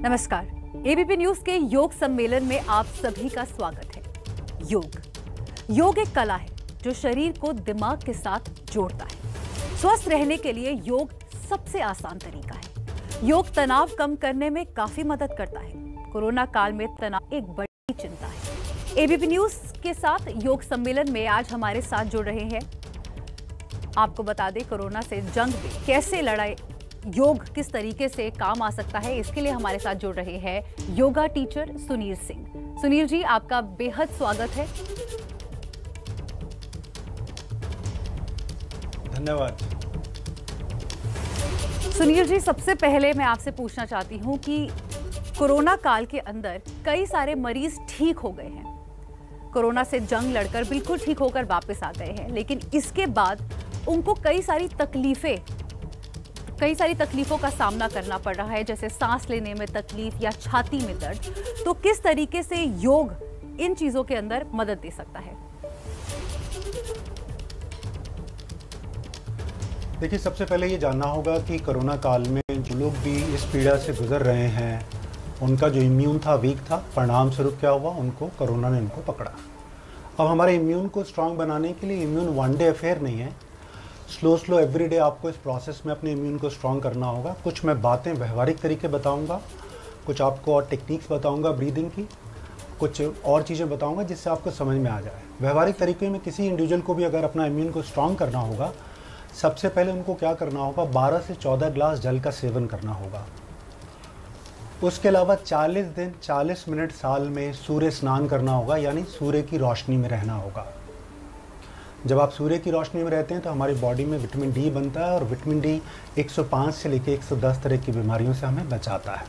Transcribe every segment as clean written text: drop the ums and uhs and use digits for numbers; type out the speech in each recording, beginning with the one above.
नमस्कार। ABP news के योग सम्मेलन में आप सभी का स्वागत है। योग एक कला है जो शरीर को दिमाग के साथ जोड़ता है। स्वस्थ रहने के लिए योग सबसे आसान तरीका है। योग तनाव कम करने में काफी मदद करता है। कोरोना काल में तनाव एक बड़ी चिंता है। एबीपी न्यूज के साथ योग सम्मेलन में आज हमारे साथ जुड़ रहे हैं, आपको बता दें, कोरोना से जंग में कैसे लड़ाई योग किस तरीके से काम आ सकता है, इसके लिए हमारे साथ जुड़ रहे हैं योगा टीचर सुनील सिंह। सुनील जी, आपका बेहद स्वागत है। धन्यवाद। सुनील जी, सबसे पहले मैं आपसे पूछना चाहती हूं कि कोरोना काल के अंदर कई सारे मरीज ठीक हो गए हैं, कोरोना से जंग लड़कर बिल्कुल ठीक होकर वापस आ गए हैं, लेकिन इसके बाद उनको कई सारी तकलीफों का सामना करना पड़ रहा है, जैसे सांस लेने में तकलीफ या छाती में दर्द। तो किस तरीके से योग इन चीजों के अंदर मदद दे सकता है? देखिए, सबसे पहले ये जानना होगा कि कोरोना काल में जो लोग भी इस पीड़ा से गुजर रहे हैं, उनका जो इम्यून था वीक था, परिणाम स्वरूप क्या हुआ, उनको कोरोना ने उनको पकड़ा। अब हमारे इम्यून को स्ट्रांग बनाने के लिए इम्यून वन डे अफेयर नहीं है। स्लो एवरी डे आपको इस प्रोसेस में अपने इम्यून को स्ट्रांग करना होगा। कुछ मैं बातें व्यवहारिक तरीके बताऊंगा, कुछ आपको और टेक्निक्स बताऊंगा ब्रीदिंग की, कुछ और चीज़ें बताऊंगा जिससे आपको समझ में आ जाए। व्यवहारिक तरीके में किसी इंडिविजुअल को भी अगर अपना इम्यून को स्ट्रांग करना होगा, सबसे पहले उनको क्या करना होगा, 12 से 14 ग्लास जल का सेवन करना होगा। उसके अलावा 40 दिन 40 मिनट साल में सूर्य स्नान करना होगा, यानी सूर्य की रोशनी में रहना होगा। जब आप सूर्य की रोशनी में रहते हैं तो हमारी बॉडी में विटामिन डी बनता है, और विटामिन डी 105 से लेकर 110 तरह की बीमारियों से हमें बचाता है।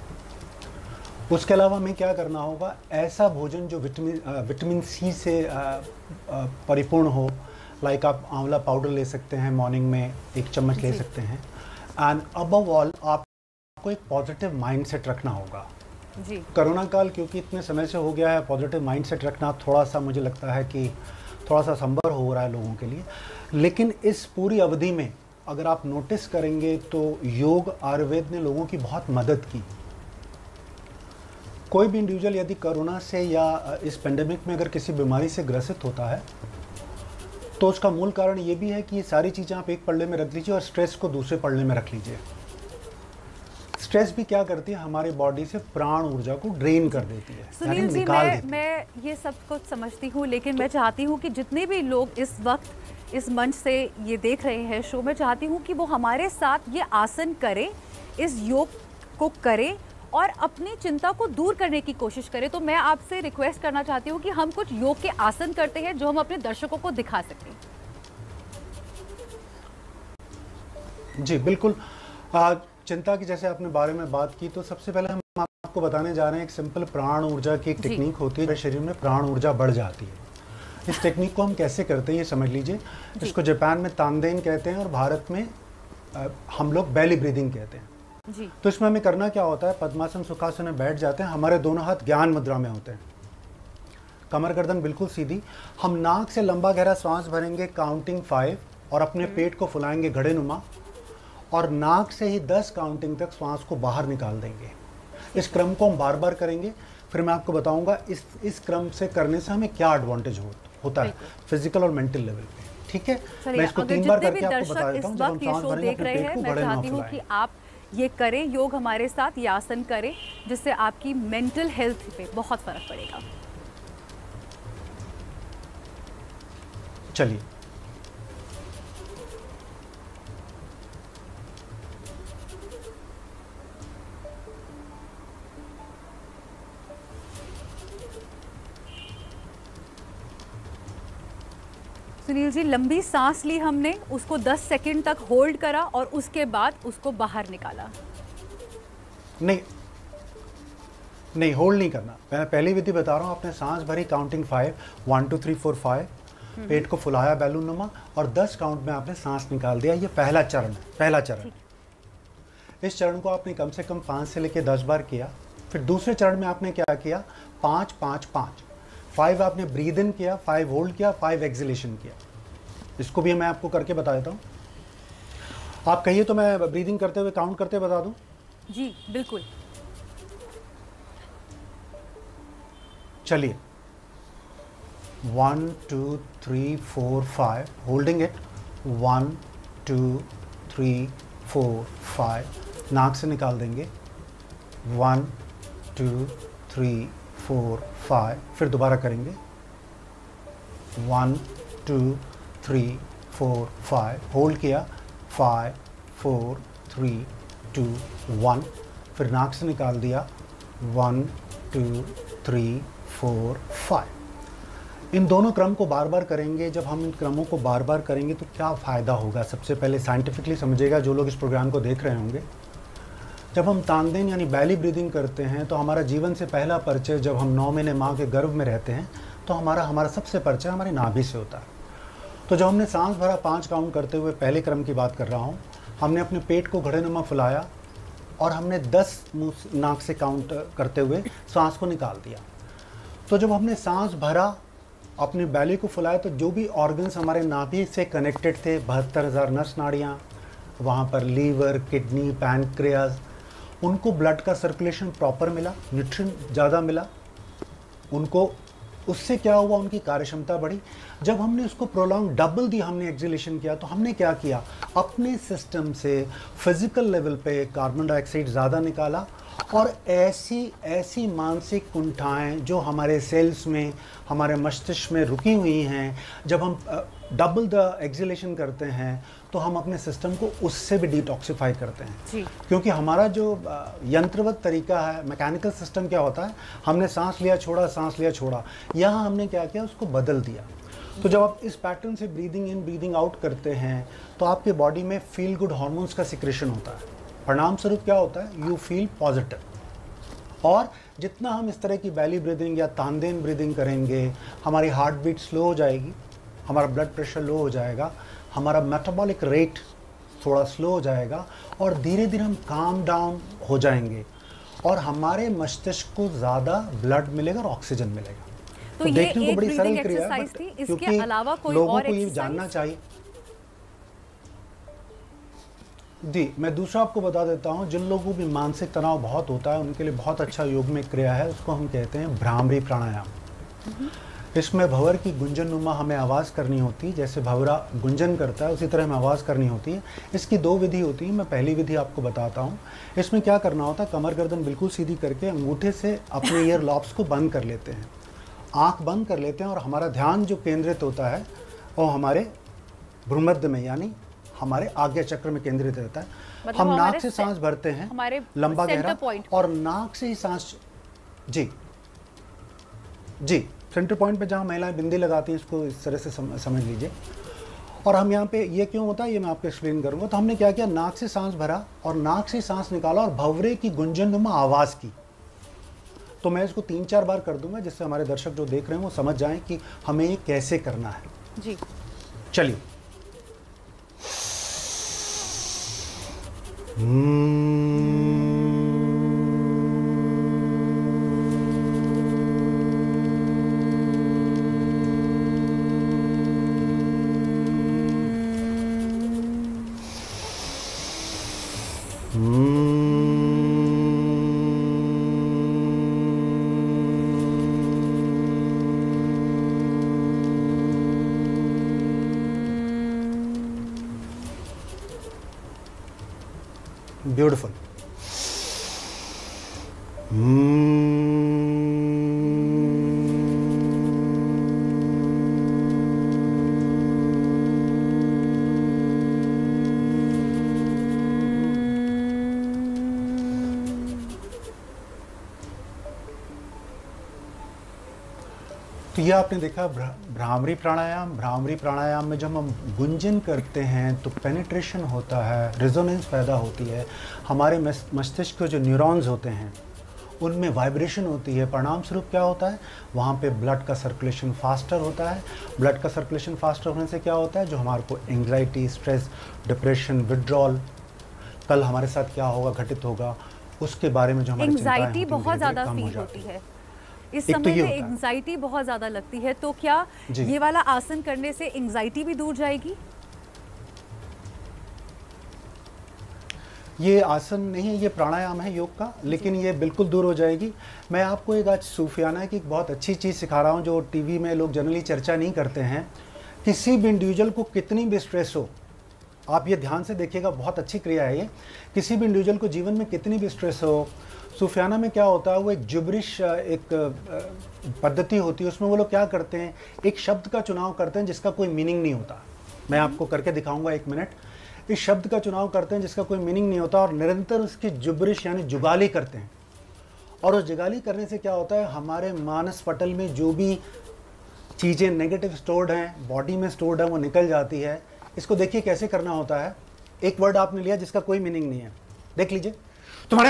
उसके अलावा हमें क्या करना होगा, ऐसा भोजन जो विटामिन सी से परिपूर्ण हो, लाइक आप आंवला पाउडर ले सकते हैं, मॉर्निंग में 1 चम्मच ले सकते हैं। एंड अबव ऑल आपको एक पॉजिटिव माइंडसेट रखना होगा जी। कोरोना काल क्योंकि इतने समय से हो गया है, पॉजिटिव माइंडसेट रखना थोड़ा सा मुझे लगता है कि थोड़ा सा संभव हो रहा है लोगों के लिए। लेकिन इस पूरी अवधि में अगर आप नोटिस करेंगे तो योग आयुर्वेद ने लोगों की बहुत मदद की। कोई भी इंडिविजुअल यदि कोरोना से या इस पेंडेमिक में अगर किसी बीमारी से ग्रसित होता है तो उसका मूल कारण ये भी है कि ये सारी चीज़ें आप एक पल्ले में रख लीजिए और स्ट्रेस को दूसरे पल्ले में रख लीजिए। स्ट्रेस भी क्या करती है, हमारी बॉडी से प्राण ऊर्जा को ड्रेन कर देती है। सुनील जी, मैं ये सब कुछ समझती हूँ, लेकिन मैं चाहती हूँ कि जितने भी लोग इस वक्त इस मंच से ये देख रहे हैं शो, मैं चाहती हूँ कि वो हमारे साथ ये आसन करें, इस योग को करें और अपनी चिंता को दूर करने की कोशिश करें। तो मैं आपसे रिक्वेस्ट करना चाहती हूँ कि हम कुछ योग के आसन करते हैं जो हम अपने दर्शकों को दिखा सकें। जी बिल्कुल। चिंता की जैसे आपने बारे में बात की, तो सबसे पहले हम आपको बताने जा रहे हैं एक सिंपल प्राण ऊर्जा की एक टेक्निक होती है, शरीर में प्राण ऊर्जा बढ़ जाती है। इस टेक्निक को हम कैसे करते हैं ये समझ लीजिए। इसको जापान में तानदेन कहते हैं और भारत में हम लोग बेली ब्रीदिंग कहते हैं जी। तो इसमें हमें करना क्या होता है, पद्मासन सुखासन में बैठ जाते हैं, हमारे दोनों हाथ ज्ञान मुद्रा में होते हैं, कमर गर्दन बिल्कुल सीधी। हम नाक से लंबा गहरा सांस भरेंगे काउंटिंग 5 और अपने पेट को फुलाएंगे घड़ेनुमा, और नाक से ही 10 काउंटिंग तक सांस को बाहर निकाल देंगे। इस क्रम को हम बार बार करेंगे। फिर मैं आपको बताऊंगा इस क्रम से करने से हमें क्या एडवांटेज होता है फिजिकल और मेंटल लेवल पे। ठीक है, मैं इसको 3 बार करके आपको बता देता हूं। जब हम सांस भरेंगे अपने पेट को मैं चाहती हूं कि आप ये करें, योग हमारे साथ, ये आसन करें, जिससे आपकी मेंटल हेल्थ पे बहुत फर्क पड़ेगा। चलिए, सुनील जी, लंबी सांस ली हमने, उसको 10 सेकंड तक होल्ड करा और उसके बाद उसको बाहर निकाला। नहीं होल्ड नहीं करना। मैं पहली विधि बता रहा हूँ। आपने सांस भरी काउंटिंग 5, 1 2 3 4 5, पेट को फुलाया बैलून नुमा, और 10 काउंट में आपने सांस निकाल दिया। ये पहला चरण है, पहला चरण। इस चरण को आपने कम से कम 5 से लेकर 10 बार किया। फिर दूसरे चरण में आपने क्या किया, 5 5 5 5 आपने ब्रीद इन किया, 5 होल्ड किया, 5 एक्सलेशन किया। इसको भी मैं आपको करके बता देता हूँ। आप कहिए तो मैं ब्रीदिंग करते हुए काउंट करते बता दूँ। जी बिल्कुल। चलिए 1 2 3 4 5 होल्डिंग इट 1 2 3 4 5 नाक से निकाल देंगे 1 2 3 4 5 फिर दोबारा करेंगे 1 2 3 4 5 होल्ड किया 5 4 3 2 1 फिर नाक से निकाल दिया 1 2 3 4 5। इन दोनों क्रम को बार बार करेंगे। जब हम इन क्रमों को बार बार करेंगे तो क्या फ़ायदा होगा, सबसे पहले साइंटिफिकली समझिएगा जो लोग इस प्रोग्राम को देख रहे होंगे। जब हम तानदेन यानी बैली ब्रीदिंग करते हैं तो हमारा जीवन से पहला परिचय, जब हम 9 महीने माँ के गर्भ में रहते हैं तो हमारा सबसे परिचय हमारी नाभि से होता है। तो जब हमने सांस भरा 5 काउंट करते हुए, पहले क्रम की बात कर रहा हूँ, हमने अपने पेट को घड़ेनुमा फुलाया और हमने 10 मुंह नाक से काउंट करते हुए सांस को निकाल दिया। तो जब हमने सांस भरा, अपने बैली को फुलाया, तो जो भी ऑर्गन्स हमारे नाभि से कनेक्टेड थे, 72,000 नस नाड़ियाँ, वहाँ पर लीवर, किडनी, पैनक्रियाज, उनको ब्लड का सर्कुलेशन प्रॉपर मिला, न्यूट्रिएंट ज़्यादा मिला उनको। उससे क्या हुआ, उनकी कार्यक्षमता बढ़ी। जब हमने उसको प्रोलॉन्ग डबल दी, हमने एक्सहेलेशन किया, तो हमने क्या किया, अपने सिस्टम से फिजिकल लेवल पे कार्बन डाइऑक्साइड ज़्यादा निकाला। और ऐसी मानसिक कुंठाएं जो हमारे सेल्स में, हमारे मस्तिष्क में रुकी हुई हैं, जब हम डबल द एक्सहेलेशन करते हैं तो हम अपने सिस्टम को उससे भी डिटॉक्सिफाई करते हैं जी। क्योंकि हमारा जो यंत्रवत तरीका है, मैकेनिकल सिस्टम क्या होता है, हमने सांस लिया छोड़ा, सांस लिया छोड़ा, यहाँ हमने क्या किया, उसको बदल दिया। तो जब आप इस पैटर्न से ब्रीदिंग इन ब्रीदिंग आउट करते हैं तो आपके बॉडी में फील गुड हार्मोन्स का सिक्रेशन होता है। परिणाम स्वरूप क्या होता है, यू फील पॉजिटिव। और जितना हम इस तरह की बैली ब्रीदिंग या तानदेन ब्रीदिंग करेंगे, हमारी हार्ट बीट स्लो हो जाएगी, हमारा ब्लड प्रेशर लो हो जाएगा, हमारा मेटाबॉलिक रेट थोड़ा स्लो हो जाएगा और धीरे धीरे हम काम डाउन हो जाएंगे और हमारे मस्तिष्क को ज़्यादा ब्लड मिलेगा और ऑक्सीजन मिलेगा। तो ये देखने को एक बड़ी सरल ब्रीदिंग क्रिया है, एक्सरसाइज बट थी, इसके क्योंकि अलावा कोई लोगों और को ये एक्सरसाइज? जानना चाहिए। जी, मैं दूसरा आपको बता देता हूँ, जिन लोगों को भी मानसिक तनाव बहुत होता है उनके लिए बहुत अच्छा योग में क्रिया है, उसको हम कहते हैं भ्रामरी प्राणायाम। इसमें भंवर की गुंजन नुमा हमें आवाज़ करनी होती है, जैसे भंवरा गुंजन करता है उसी तरह हमें आवाज़ करनी होती है। इसकी 2 विधि होती है, मैं पहली विधि आपको बताता हूँ। इसमें क्या करना होता है, कमर गर्दन बिल्कुल सीधी करके अंगूठे से अपने ईयर लॉब्स को बंद कर लेते हैं, आँख बंद कर लेते हैं और हमारा ध्यान जो केंद्रित होता है वो हमारे भ्रूमध्य में यानी हमारे आज्ञा चक्र में केंद्रित रहता है। मतलब हम नाक से सांस भरते हैं, हमारे लंबा गहरा, पॉइंट, और नाक से ही सांस, जी जी, सेंटर पॉइंट पे जहाँ महिलाएं बिंदी लगाती हैं, इसको इस तरह से समझ लीजिए। और हम यहाँ पे, ये क्यों होता है ये मैं आपको एक्सप्लेन करूँगा। तो हमने क्या किया, नाक से सांस भरा और नाक से सांस निकाला और भंवरे की गुंजननुमा आवाज़ की। तो मैं इसको 3-4 बार कर दूंगा जिससे हमारे दर्शक जो देख रहे हैं वो समझ जाएं कि हमें ये कैसे करना है। जी चलिए। ब्यूटिफुल। तो ये आपने देखा भ्रामरी प्राणायाम। भ्रामरी प्राणायाम में जब हम गुंजन करते हैं तो पेनिट्रेशन होता है, रेजोनेंस पैदा होती है, हमारे मस्तिष्क के जो न्यूरॉन्स होते हैं उनमें वाइब्रेशन होती है। परिणाम स्वरूप क्या होता है, वहाँ पे ब्लड का सर्कुलेशन फास्टर होता है। ब्लड का सर्कुलेशन फास्टर होने से क्या होता है, जो हमारे को एंग्जाइटी, स्ट्रेस, डिप्रेशन, विड्रॉल, कल हमारे साथ क्या होगा, घटित होगा, उसके बारे में जो हमारी एंग्जाइटी बहुत ज़्यादा फील होती है इस समय में, एंग्जाइटी बहुत ज़्यादा लगती है। तो क्या ये वाला आसन करने से एंग्जाइटी भी दूर जाएगी? ये आसन नहीं है, ये प्राणायाम है योग का, लेकिन ये बिल्कुल दूर हो जाएगी। मैं आपको एक आज सूफियाना की एक बहुत अच्छी चीज़ सिखा रहा हूँ जो टीवी में लोग जनरली चर्चा नहीं करते हैं। किसी भी इंडिविजुअल को कितनी भी स्ट्रेस हो, आप ये ध्यान से देखिएगा, बहुत अच्छी क्रिया है ये। किसी भी इंडिविजुअल को जीवन में कितनी भी स्ट्रेस हो, सूफियाना में क्या होता है, वो एक जुबरिश एक पद्धति होती है, उसमें वो लोग क्या करते हैं, एक शब्द का चुनाव करते हैं जिसका कोई मीनिंग नहीं होता। मैं आपको करके दिखाऊंगा 1 मिनट। इस शब्द का चुनाव करते हैं जिसका कोई मीनिंग नहीं होता और निरंतर उसकी जुबरिश यानी जुगाली करते हैं। और उस जुगाली करने से क्या होता है, हमारे मानस पटल में जो भी चीज़ें नेगेटिव स्टोर्ड हैं, बॉडी में स्टोर्ड है, वो निकल जाती है। इसको देखिए कैसे करना होता है। एक वर्ड आपने लिया जिसका कोई मीनिंग नहीं है, देख लीजिए। तुम्हारे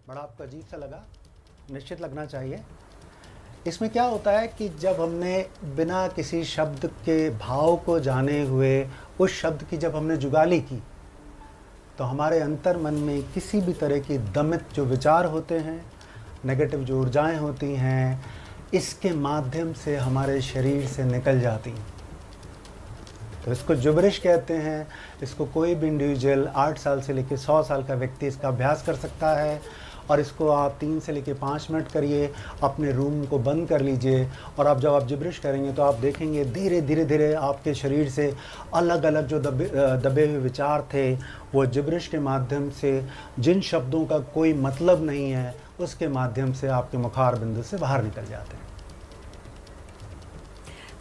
बड़ा आपको अजीब सा लगा, निश्चित लगना चाहिए। इसमें क्या होता है कि जब हमने बिना किसी शब्द के भाव को जाने हुए उस शब्द की जब हमने जुगाली की, तो हमारे अंतर मन में किसी भी तरह की दमित जो विचार होते हैं, नेगेटिव जो ऊर्जाएं होती हैं, इसके माध्यम से हमारे शरीर से निकल जाती हैं। तो इसको जुबरिश कहते हैं। इसको कोई भी इंडिविजुअल 8 साल से लेकर 100 साल का व्यक्ति इसका अभ्यास कर सकता है। और इसको आप 3 से लेकर 5 मिनट करिए, अपने रूम को बंद कर लीजिए और आप जब आप जिब्रिश करेंगे तो आप देखेंगे धीरे धीरे धीरे आपके शरीर से अलग अलग जो दबे हुए विचार थे, वो जिब्रिश के माध्यम से, जिन शब्दों का कोई मतलब नहीं है, उसके माध्यम से आपके मुखार बिंदु से बाहर निकल जाते हैं।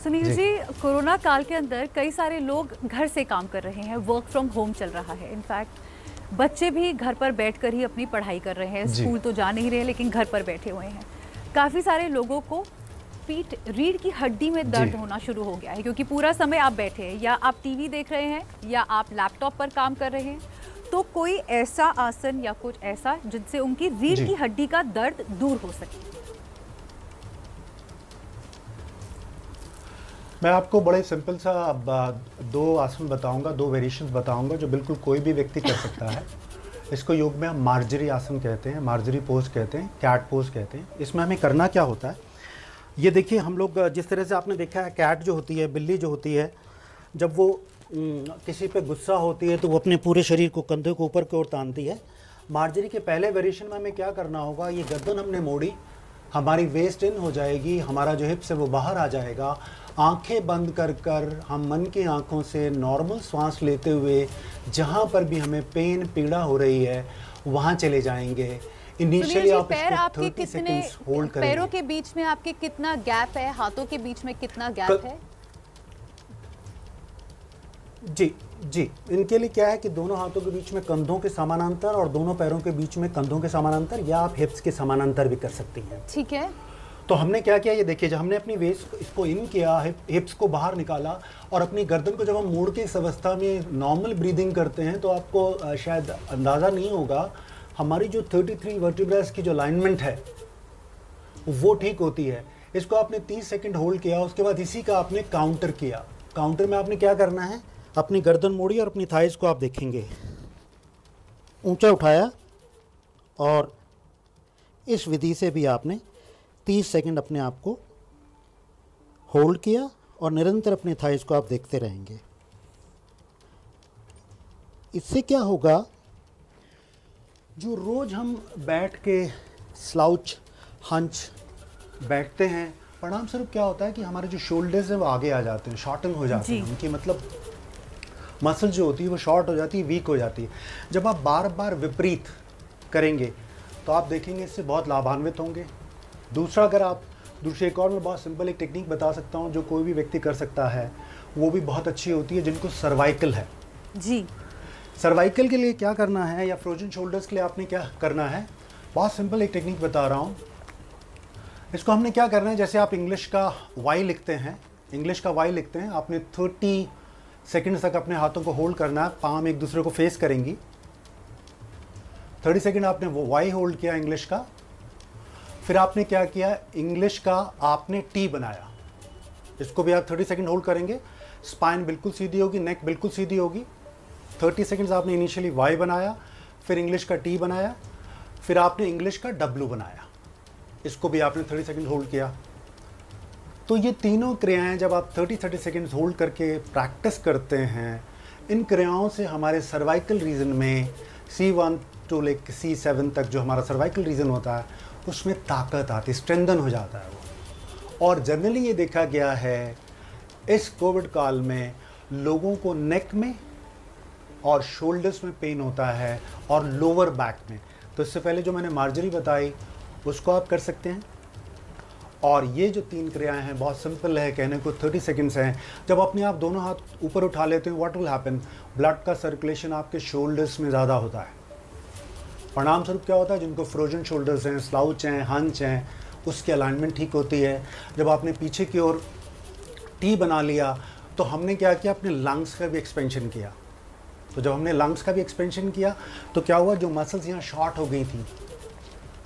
सुनील जी, कोरोना काल के अंदर कई सारे लोग घर से काम कर रहे हैं, वर्क फ्रॉम होम चल रहा है। इनफैक्ट बच्चे भी घर पर बैठकर ही अपनी पढ़ाई कर रहे हैं, स्कूल तो जा नहीं रहे लेकिन घर पर बैठे हुए हैं। काफ़ी सारे लोगों को रीढ़ की हड्डी में दर्द होना शुरू हो गया है क्योंकि पूरा समय आप बैठे हैं, या आप टीवी देख रहे हैं या आप लैपटॉप पर काम कर रहे हैं। तो कोई ऐसा आसन या कुछ ऐसा जिनसे उनकी रीढ़ की हड्डी का दर्द दूर हो सके? मैं आपको बड़े सिंपल सा 2 आसन बताऊंगा, 2 वेरिएशंस बताऊंगा जो बिल्कुल कोई भी व्यक्ति कर सकता है। इसको योग में हम मार्जरी आसन कहते हैं, मार्जरी पोज कहते हैं, कैट पोज कहते हैं। इसमें हमें करना क्या होता है, ये देखिए, हम लोग जिस तरह से आपने देखा है, कैट जो होती है, बिल्ली जो होती है, जब वो किसी पे गुस्सा होती है तो वो अपने पूरे शरीर को कंधे को ऊपर की ओर तानती है। मार्जरी के पहले वेरिएशन में हमें क्या करना होगा, ये गर्दन हमने मोड़ी, हमारी वेस्ट इन हो जाएगी, हमारा जो हिप्स है वो बाहर आ जाएगा। आंखें बंद कर कर हम मन की आंखों से नॉर्मल सांस लेते हुए जहाँ पर भी हमें पेन पीड़ा हो रही है वहाँ चले जाएंगे। इनिशियली आप इसको 30 सेकंड्स होल्ड करेंगे। पैरों के बीच में आपके कितना गैप है, हाथों के बीच में कितना गैप है? जी, इनके लिए क्या है कि दोनों हाथों के बीच में कंधों के समानांतर और दोनों पैरों के बीच में कंधों के समानांतर, या आप हिप्स के समानांतर भी कर सकती हैं। ठीक है। तो हमने क्या किया, ये देखिए, जब हमने अपनी वेस्ट इसको इन किया, हिप्स को बाहर निकाला और अपनी गर्दन को जब हम मोड़ के इस अवस्था में नॉर्मल ब्रीदिंग करते हैं तो आपको शायद अंदाज़ा नहीं होगा, हमारी जो 33 वर्टिब्रास की जो अलाइनमेंट है वो ठीक होती है। इसको आपने 30 सेकंड होल्ड किया, उसके बाद इसी का आपने काउंटर किया। काउंटर में आपने क्या करना है, अपनी गर्दन मोड़ी और अपनी थाइस को आप देखेंगे ऊंचा उठाया और इस विधि से भी आपने 30 सेकंड अपने आप को होल्ड किया और निरंतर अपने थाइस को आप देखते रहेंगे। इससे क्या होगा, जो रोज हम बैठ के स्लाउच हंच बैठते हैं, परिणाम स्वरूप क्या होता है कि हमारे जो शोल्डर्स हैं वो आगे आ जाते हैं, शॉर्टन हो जाते हैं उनकी, मतलब मसल जो होती है वो शॉर्ट हो जाती है, वीक हो जाती है। जब आप बार बार विपरीत करेंगे तो आप देखेंगे इससे बहुत लाभान्वित होंगे। दूसरा, अगर आप दूसरे एक और मैं बहुत सिंपल एक टेक्निक बता सकता हूँ जो कोई भी व्यक्ति कर सकता है, वो भी बहुत अच्छी होती है, जिनको सर्वाइकल है। जी, सर्वाइकल के लिए क्या करना है, या फ्रोजन शोल्डर्स के लिए आपने क्या करना है, बहुत सिंपल एक टेक्निक बता रहा हूँ। इसको हमने क्या करना है, जैसे आप इंग्लिश का वाई लिखते हैं, आपने 30 सेकंड तक अपने हाथों को होल्ड करना है, पाम एक दूसरे को फेस करेंगी। 30 सेकंड आपने वो वाई होल्ड किया इंग्लिश का, फिर आपने क्या किया, इंग्लिश का आपने टी बनाया, इसको भी आप 30 सेकंड होल्ड करेंगे, स्पाइन बिल्कुल सीधी होगी, नेक बिल्कुल सीधी होगी। 30 सेकंड्स आपने इनिशियली वाई बनाया, फिर इंग्लिश का टी बनाया, फिर आपने इंग्लिश का डब्लू बनाया, इसको भी आपने 30 सेकंड होल्ड किया। तो ये तीनों क्रियाएं जब आप 30 सेकंड्स होल्ड करके प्रैक्टिस करते हैं, इन क्रियाओं से हमारे सर्वाइकल रीजन में C1 to C7 तक जो हमारा सर्वाइकल रीजन होता है उसमें ताकत आती, स्ट्रेंथन हो जाता है वो। और जनरली ये देखा गया है इस कोविड काल में लोगों को नेक में और शोल्डर्स में पेन होता है और लोअर बैक में। तो इससे पहले जो मैंने मार्जरी बताई उसको आप कर सकते हैं। और ये जो 3 क्रियाएं हैं बहुत सिंपल है, कहने को 30 सेकंड्स हैं। जब अपने आप दोनों हाथ ऊपर उठा लेते हैं, व्हाट विल हैपन, ब्लड का सर्कुलेशन आपके शोल्डर्स में ज़्यादा होता है। परिणाम स्वरूप क्या होता है, जिनको फ्रोजन शोल्डर्स हैं, स्लाउच हैं, हंच हैं, उसकी अलाइनमेंट ठीक होती है। जब आपने पीछे की ओर टी बना लिया तो हमने क्या किया, अपने लंग्स का भी एक्सपेंशन किया। तो जब हमने लंग्स का भी एक्सपेंशन किया तो क्या हुआ, जो मसल्स यहाँ शॉर्ट हो गई थी,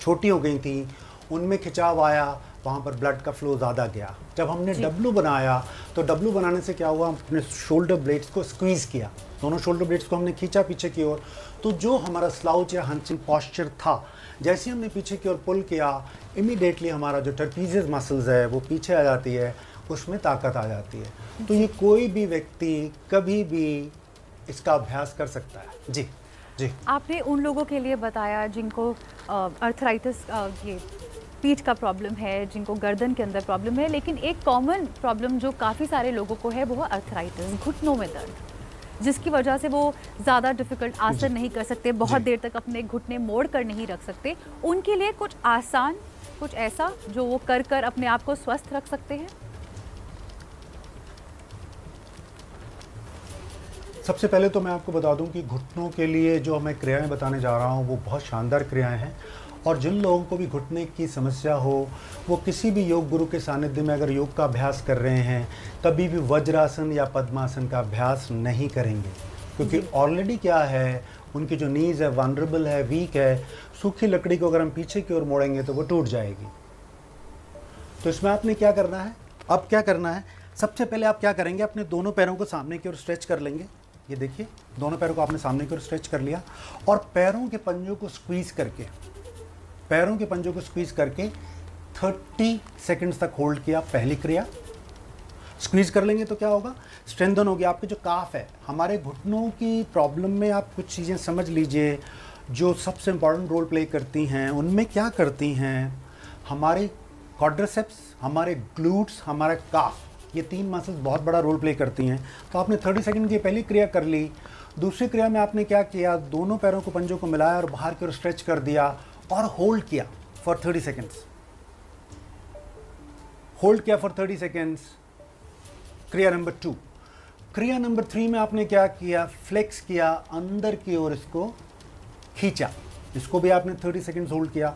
छोटी हो गई थी, उनमें खिंचाव आया, वहाँ पर ब्लड का फ्लो ज़्यादा गया। जब हमने डब्लू बनाया तो डब्लू बनाने से क्या हुआ, हमने शोल्डर ब्लेड्स को स्क्वीज़ किया, दोनों शोल्डर ब्लेड्स को हमने खींचा पीछे की ओर। तो जो हमारा स्लाउच या हंचिंग पॉस्चर था, जैसे हमने पीछे की ओर पुल किया, इमीडिएटली हमारा जो ट्रेपीजियस मसल्स है वो पीछे आ जाती है, उसमें ताकत आ जाती है। तो ये कोई भी व्यक्ति कभी भी इसका अभ्यास कर सकता है। जी जी। आपने उन लोगों के लिए बताया जिनको अर्थराइटिस, ये पीठ का प्रॉब्लम है, जिनको गर्दन के अंदर प्रॉब्लम है, लेकिन एक कॉमन प्रॉब्लम जो काफ़ी सारे लोगों को है वो है अर्थराइटिस, घुटनों में दर्द, जिसकी वजह से वो ज़्यादा डिफ़िकल्ट आसन नहीं कर सकते, बहुत देर तक अपने घुटने मोड़ कर नहीं रख सकते। उनके लिए कुछ आसान, कुछ ऐसा जो वो कर कर अपने आप को स्वस्थ रख सकते हैं। सबसे पहले तो मैं आपको बता दूं कि घुटनों के लिए जो मैं क्रियाएं बताने जा रहा हूं वो बहुत शानदार क्रियाएं हैं। और जिन लोगों को भी घुटने की समस्या हो, वो किसी भी योग गुरु के सानिध्य में अगर योग का अभ्यास कर रहे हैं, कभी भी वज्रासन या पद्मासन का अभ्यास नहीं करेंगे, क्योंकि ऑलरेडी क्या है, उनकी जो नीज़ है वनरेबल है, वीक है। सूखी लकड़ी को अगर हम पीछे की ओर मोड़ेंगे तो वो टूट जाएगी। तो इसमें आपने क्या करना है, अब क्या करना है, सबसे पहले आप क्या करेंगे, अपने दोनों पैरों को सामने की ओर स्ट्रेच कर लेंगे। ये देखिए, दोनों पैरों को आपने सामने की ओर स्ट्रेच कर लिया और पैरों के पंजों को स्क्वीज़ करके, पैरों के पंजों को स्क्वीज़ करके 30 सेकंड्स तक होल्ड किया। पहली क्रिया स्क्वीज़ कर लेंगे तो क्या होगा, स्ट्रेंथन होगी आपके जो काफ है। हमारे घुटनों की प्रॉब्लम में आप कुछ चीज़ें समझ लीजिए जो सबसे इम्पॉर्टेंट रोल प्ले करती हैं। उनमें क्या करती हैं, हमारे क्वाड्रिसेप्स, हमारे ग्लूट्स, हमारा काफ, ये 3 मसल्स बहुत बड़ा रोल प्ले करती हैं। तो आपने 30 सेकंड की पहली क्रिया कर ली। दूसरी क्रिया में आपने क्या किया, दोनों पैरों को पंजों को मिलाया और बाहर की ओर स्ट्रेच कर दिया और होल्ड किया फॉर 30 सेकंड्स। होल्ड किया फॉर 30 सेकंड्स। क्रिया नंबर 2। क्रिया नंबर 3 में आपने क्या किया, फ्लेक्स किया, अंदर की ओर इसको खींचा, इसको भी आपने 30 सेकंड्स होल्ड किया।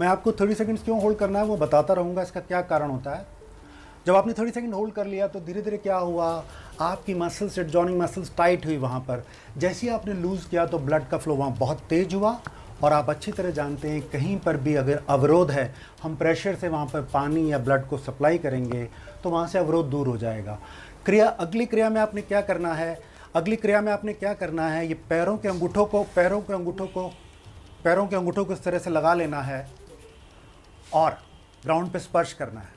मैं आपको 30 सेकंड्स क्यों होल्ड करना है वो बताता रहूँगा, इसका क्या कारण होता है। जब आपने 30 सेकंड होल्ड कर लिया तो धीरे धीरे क्या हुआ, आपकी मसल्स, एडजॉइनिंग मसल्स टाइट हुई वहाँ पर। जैसे ही आपने लूज़ किया तो ब्लड का फ्लो वहाँ बहुत तेज़ हुआ। और आप अच्छी तरह जानते हैं कहीं पर भी अगर अवरोध है, हम प्रेशर से वहाँ पर पानी या ब्लड को सप्लाई करेंगे तो वहाँ से अवरोध दूर हो जाएगा। अगली क्रिया में आपने क्या करना है, अगली क्रिया में आपने क्या करना है, ये पैरों के अंगूठों को इस तरह से लगा लेना है और ग्राउंड पे स्पर्श करना है,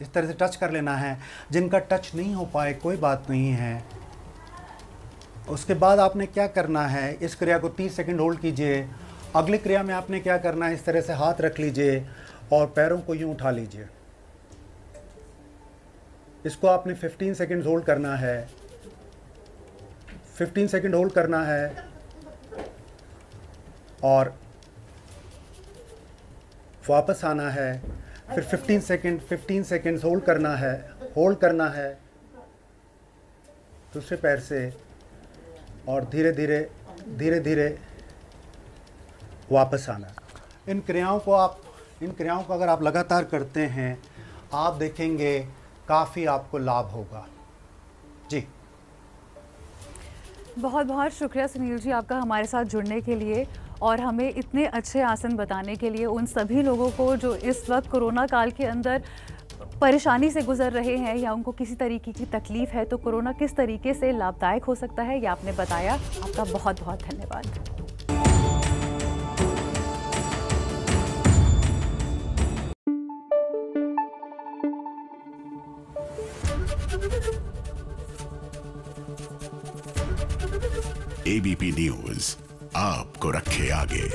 इस तरह से टच कर लेना है। जिनका टच नहीं हो पाए कोई बात नहीं है। उसके बाद आपने क्या करना है, इस क्रिया को 30 सेकंड होल्ड कीजिए। अगली क्रिया में आपने क्या करना है, इस तरह से हाथ रख लीजिए और पैरों को यूं उठा लीजिए। इसको आपने 15 सेकंड होल्ड करना है, 15 सेकंड होल्ड करना है और वापस आना है। फिर 15 सेकंड होल्ड करना है दूसरे पैर से और धीरे धीरे वापस आना। इन क्रियाओं को अगर आप लगातार करते हैं, आप देखेंगे काफ़ी आपको लाभ होगा। जी, बहुत बहुत शुक्रिया सुनील जी आपका हमारे साथ जुड़ने के लिए और हमें इतने अच्छे आसन बताने के लिए। उन सभी लोगों को जो इस वक्त कोरोना काल के अंदर परेशानी से गुजर रहे हैं या उनको किसी तरीके की तकलीफ़ है, तो कोरोना किस तरीके से लाभदायक हो सकता है ये आपने बताया। आपका बहुत बहुत धन्यवाद। एबीपी न्यूज आपको रखे आगे।